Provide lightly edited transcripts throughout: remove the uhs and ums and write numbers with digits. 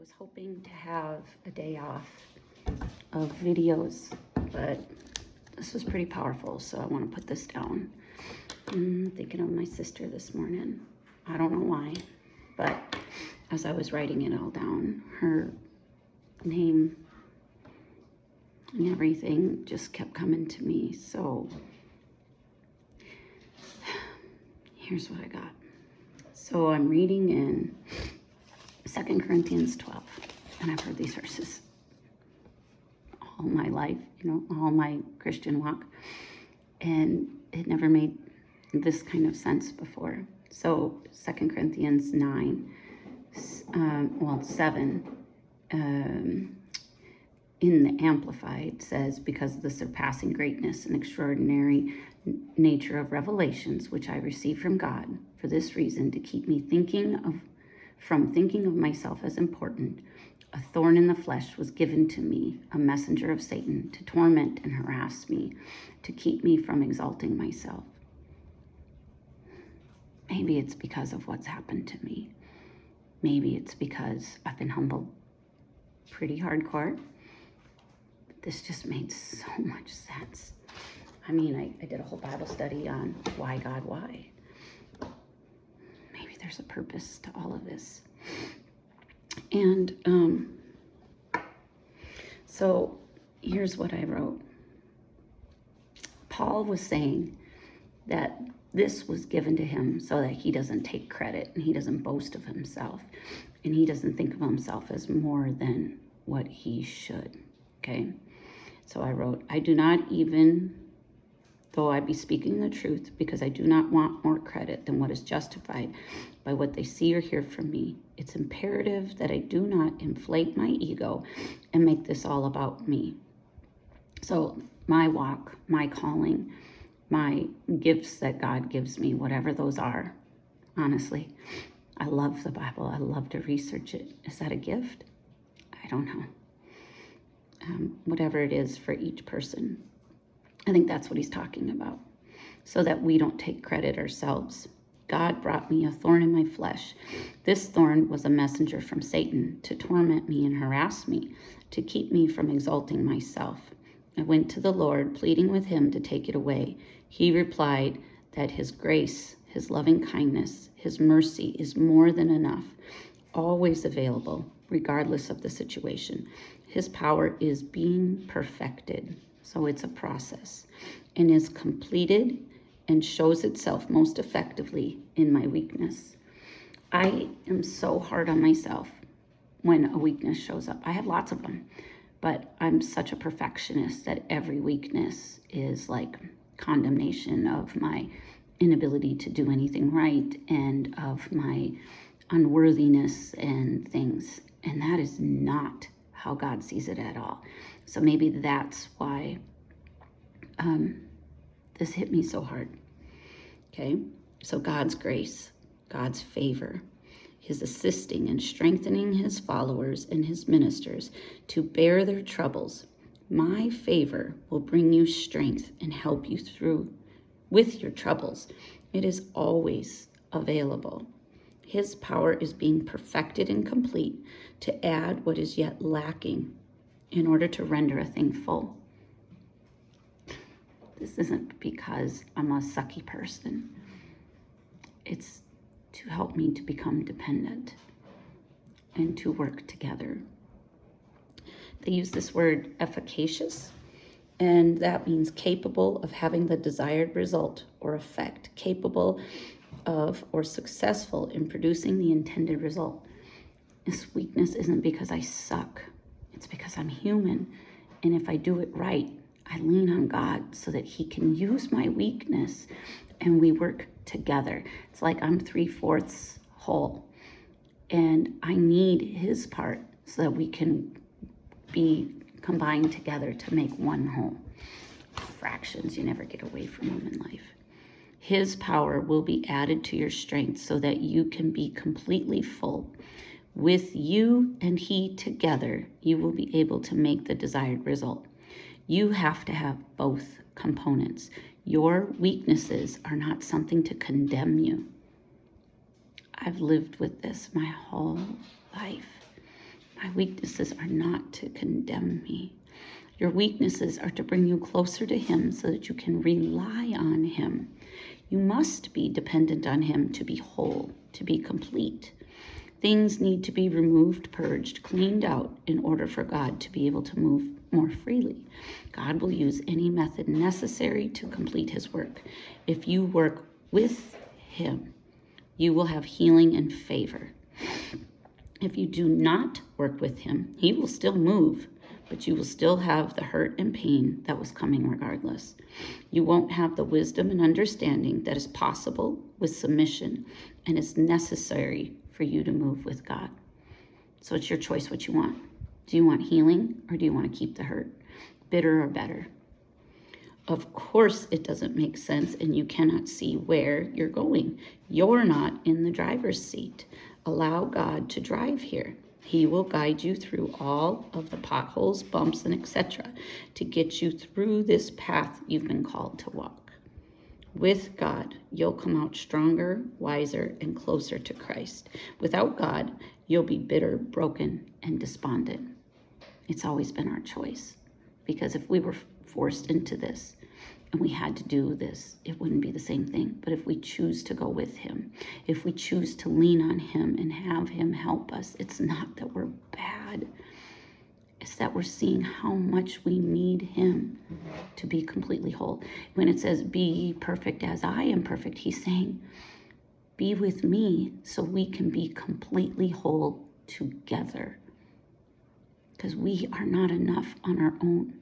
was hoping to have a day off of videos, but this was pretty powerful, so I want to put this down. I'm thinking of my sister this morning. I don't know why, but as I was writing it all down, her name and everything just kept coming to me. So here's what I got. So I'm reading in 2 Corinthians 12, and I've heard these verses all my life, all my Christian walk, and it never made this kind of sense before. So 2 Corinthians 7, in the Amplified says, because of the surpassing greatness and extraordinary nature of revelations which I received from God, for this reason, to keep me from thinking of myself as important, a thorn in the flesh was given to me, a messenger of Satan, to torment and harass me, to keep me from exalting myself. Maybe it's because of what's happened to me. Maybe it's because I've been humbled pretty hardcore. This just made so much sense. I mean, I did a whole Bible study on why God, why. Maybe there's a purpose to all of this. And so here's what I wrote. Paul was saying that this was given to him so that he doesn't take credit and he doesn't boast of himself and he doesn't think of himself as more than what he should. Okay? So I wrote, I do not even, though I be speaking the truth, because I do not want more credit than what is justified by what they see or hear from me. It's imperative that I do not inflate my ego and make this all about me. So my walk, my calling, my gifts that God gives me, whatever those are, honestly, I love the Bible. I love to research it. Is that a gift? I don't know. Whatever it is for each person. I think that's what he's talking about. So that we don't take credit ourselves. God brought me a thorn in my flesh. This thorn was a messenger from Satan to torment me and harass me, to keep me from exalting myself. I went to the Lord, pleading with him to take it away. He replied that his grace, his loving kindness, his mercy is more than enough, always available, regardless of the situation. His power is being perfected, so it's a process, and is completed and shows itself most effectively in my weakness. I am so hard on myself when a weakness shows up. I have lots of them, but I'm such a perfectionist that every weakness is like condemnation of my inability to do anything right and of my unworthiness and things. And that is not how God sees it at all. So maybe that's why this hit me so hard. Okay, so God's grace, God's favor, his assisting and strengthening his followers and his ministers to bear their troubles. My favor will bring you strength and help you through with your troubles. It is always available. His power is being perfected and complete to add what is yet lacking in order to render a thing full. This isn't because I'm a sucky person. It's to help me to become dependent and to work together. They use this word efficacious, and that means capable of having the desired result or effect, capable of or successful in producing the intended result. This weakness isn't because I suck. It's because I'm human. And if I do it right, I lean on God so that he can use my weakness and we work together. It's like I'm 3/4 whole and I need his part so that we can be combined together to make one whole. Fractions, you never get away from them in life. His power will be added to your strength so that you can be completely full. With you and he together, you will be able to make the desired result. You have to have both components. Your weaknesses are not something to condemn you. I've lived with this my whole life. My weaknesses are not to condemn me. Your weaknesses are to bring you closer to him so that you can rely on him. You must be dependent on him to be whole, to be complete. Things need to be removed, purged, cleaned out in order for God to be able to move more freely. God will use any method necessary to complete his work. If you work with him, you will have healing and favor. If you do not work with him, he will still move, but you will still have the hurt and pain that was coming regardless. You won't have the wisdom and understanding that is possible with submission and is necessary for you to move with God. So it's your choice what you want. Do you want healing or do you want to keep the hurt? Bitter or better? Of course it doesn't make sense and you cannot see where you're going. You're not in the driver's seat. Allow God to drive here. He will guide you through all of the potholes, bumps, and etc. to get you through this path you've been called to walk. With God, you'll come out stronger, wiser, and closer to Christ. Without God, you'll be bitter, broken, and despondent. It's always been our choice, because if we were forced into this and we had to do this, it wouldn't be the same thing. But if we choose to go with him, if we choose to lean on him and have him help us, it's not that we're bad. It's that we're seeing how much we need him to be completely whole. When it says, be ye perfect as I am perfect, he's saying, be with me so we can be completely whole together. Because we are not enough on our own.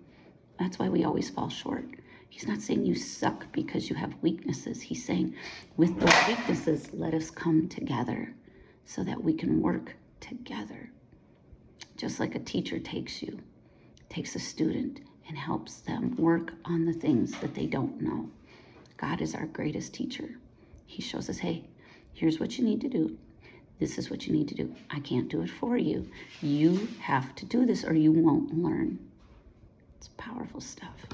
That's why we always fall short. He's not saying you suck because you have weaknesses. He's saying, with those weaknesses, let us come together so that we can work together. Just like a teacher takes a student and helps them work on the things that they don't know. God is our greatest teacher. He shows us, hey, here's what you need to do. This is what you need to do. I can't do it for you. You have to do this or you won't learn. It's powerful stuff.